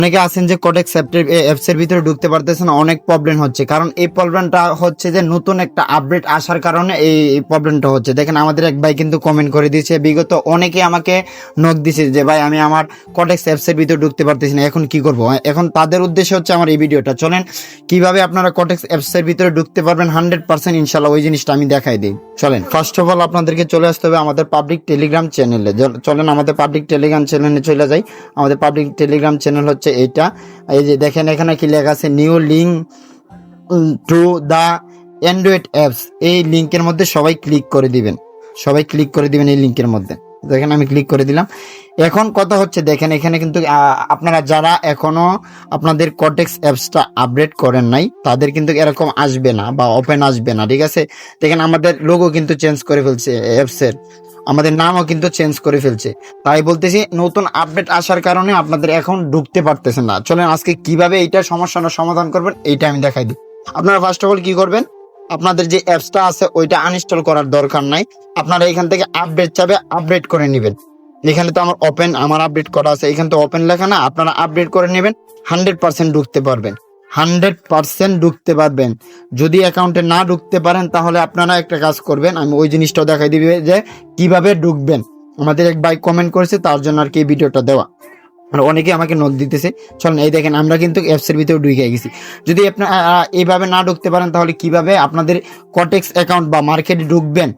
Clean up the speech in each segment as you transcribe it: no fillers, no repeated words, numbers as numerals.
অনেকে আছেন যে কোডেক্স অ্যাপস এর ভিতরে ঢুকতে পারতেছেন, অনেক প্রবলেম হচ্ছে। কারণ এই প্রবলেমটা হচ্ছে যে নতুন একটা আপডেট আসার কারণে এই প্রবলেমটা হচ্ছে। দেখেন আমাদের এক ভাই কিন্তু কমেন্ট করে দিয়েছে, বিগত অনেকে আমাকে নক দিছে যে ভাই আমি আমার কোডেক্স অ্যাপস এর ভিতরে ঢুকতে পারতেছি না, এখন কি করব। এখন তাদের উদ্দেশ্যে হচ্ছে আমার এই ভিডিওটা। চলেন কিভাবে আপনারা কোডেক্স অ্যাপস এর ভিতরে ঢুকতে পারবেন 100% ইনশাআল্লাহ, ওই জিনিসটা আমি দেখাই দিই। চলেন ফার্স্ট অফ অল আপনাদেরকে চলে আসতে হবে আমাদের পাবলিক টেলিগ্রাম চ্যানেলে। চলেন আমাদের পাবলিক টেলিগ্রাম চ্যানেলে চলে যাই। আমাদের পাবলিক টেলিগ্রাম চ্যানেল হচ্ছে এইটা। এই যে দেখেন এখানে কি লেখা আছে, new link to the Android apps. এই লিঙ্কের মধ্যে সবাই ক্লিক করে দিবেন, সবাই ক্লিক করে দিবেন এই লিঙ্কের মধ্যে। দেখেন আমি ক্লিক করে দিলাম। এখন কথা হচ্ছে দেখেন এখানে কিন্তু আপনারা যারা এখনো আপনাদের কোডেক্স অ্যাপসটা আপডেট করেন নাই তাদের কিন্তু এরকম আসবে না বা ওপেন আসবে না, ঠিক আছে। দেখেন আমাদের লোগো কিন্তু চেঞ্জ করে ফেলছে অ্যাপসের, আমাদের নামও কিন্তু চেঞ্জ করে ফেলছে। তাই বলতেছি নতুন আপডেট আসার কারণে আপনাদের এখন ঢুকতে পারতেছেন না। চলেন আজকে কিভাবে এইটা সমস্যার সমাধান করবেন এইটা আমি দেখাই দিই। আপনারা ফার্স্ট অফ অল কি করবেন, আপনাদের যে অ্যাপসটা আছে ওইটা আনইনস্টল করার দরকার নাই। আপনারা এখান থেকে আপডেট চাবে আপডেট করে নেবেন। এখানে তো আমার আপডেট করা আছে, এখানে তো ওপেন লেখা না, আপনারা আপডেট করে নেবেন। 100% ঢুকতে পারবেন, 100% ঢুকতে পারবেন। যদি অ্যাকাউন্টে না ঢুকতে পারেন তাহলে আপনারা একটা কাজ করবেন, আমি ওই জিনিসটাও দেখাই দিবে যে কিভাবে ঢুকবেন। আমাদের এক ভাই কমেন্ট করেছে, তার জন্য আর কি এই ভিডিওটা দেওয়া। আর অনেকে আমাকে নোট দিতেছে। চলেন এই দেখেন আমরা কিন্তু অ্যাপসের ভিতরে ঢুকে গেছি। যদি আপনারা এইভাবে না ঢুকতে পারেন তাহলে কিভাবে আপনাদের কোডেক্স অ্যাকাউন্ট বা মার্কেটে ঢুকবেন,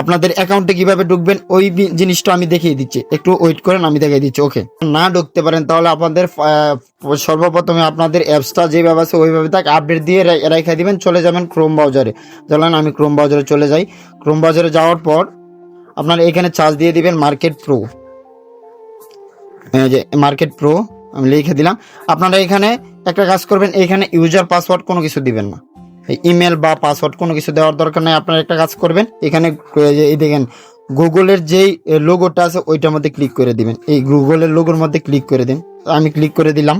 আপনাদের অ্যাকাউন্টে কিভাবে ঢুকবেন ওই জিনিসটা আমি দেখিয়ে দিচ্ছি, একটু ওয়েট করেন আমি দেখিয়ে দিচ্ছি। ওকে, না ঢুকতে পারেন তাহলে আপনাদের সর্বপ্রথমে আপনাদের অ্যাপসটা যেভাবে আছে ওইভাবে তাকে আপডেট দিয়ে রেখে দিবেন। চলে যাবেন ক্রোম ব্রাউজারে। চলেন আমি ক্রোম ব্রাউজারে চলে যাই। ক্রোম ব্রাউজারে যাওয়ার পর আপনারা এখানে চার্জ দিয়ে দিবেন মার্কেট প্রো। যে মার্কেট প্রো আমি লিখে দিলাম। আপনারা এখানে একটা কাজ করবেন, এখানে ইউজার পাসওয়ার্ড কোনো কিছু দিবেন না, ইমেল বা পাসওয়ার্ড কোনো কিছু দেওয়ার দরকার নেই। আপনারা একটা কাজ করবেন, এখানে এই দেখেন গুগলের যেই লোগোটা আছে ওইটার মধ্যে ক্লিক করে দিবেন। এই গুগলের লোগোর মধ্যে ক্লিক করে দিন। আমি ক্লিক করে দিলাম।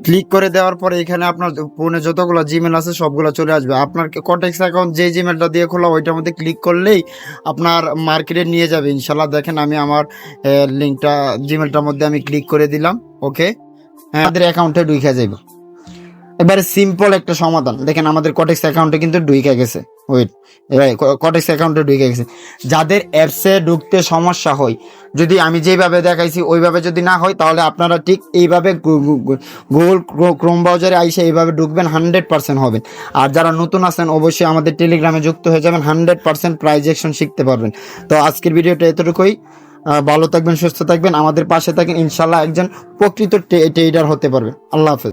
ক্লিক করে দেওয়ার পরে এখানে আপনার ফোনে যতগুলো জিমেল আছে সবগুলো চলে আসবে। আপনার কোডেক্স অ্যাকাউন্ট যে জিমেলটা দিয়ে খোলা ওইটার মধ্যে ক্লিক করলেই আপনার মার্কেটে নিয়ে যাবে ইনশাল্লাহ। দেখেন আমি আমার লিঙ্কটা জিমেলটার মধ্যে আমি ক্লিক করে দিলাম। ওকে, আমাদের অ্যাকাউন্টে ঢুকে যাবে। এবারে সিম্পল একটা সমাধান, দেখেন আমাদের কোডেক্স অ্যাকাউন্টে কিন্তু ঢুকে গেছে। ওয়েট, কোডেক্স অ্যাকাউন্টে ঢুকে গেছে। যাদের অ্যাপসে ঢুকতে সমস্যা হয়, যদি আমি যেভাবে দেখাইছি ওইভাবে যদি না হয় তাহলে আপনারা ঠিক এইভাবে গুগল ক্রোম ব্রাউজারে আইসে এইভাবে ঢুকবেন, 100% হবেন। আর যারা নতুন আছেন অবশ্যই আমাদের টেলিগ্রামে যুক্ত হয়ে যাবেন, 100% প্রাইজেকশন শিখতে পারবেন। তো আজকের ভিডিওটা এতটুকুই। ভালো থাকবেন, সুস্থ থাকবেন, আমাদের পাশে থাকেন, ইনশাল্লাহ একজন প্রকৃত ট্রেডার হতে পারবেন। আল্লাহ হাফেজ।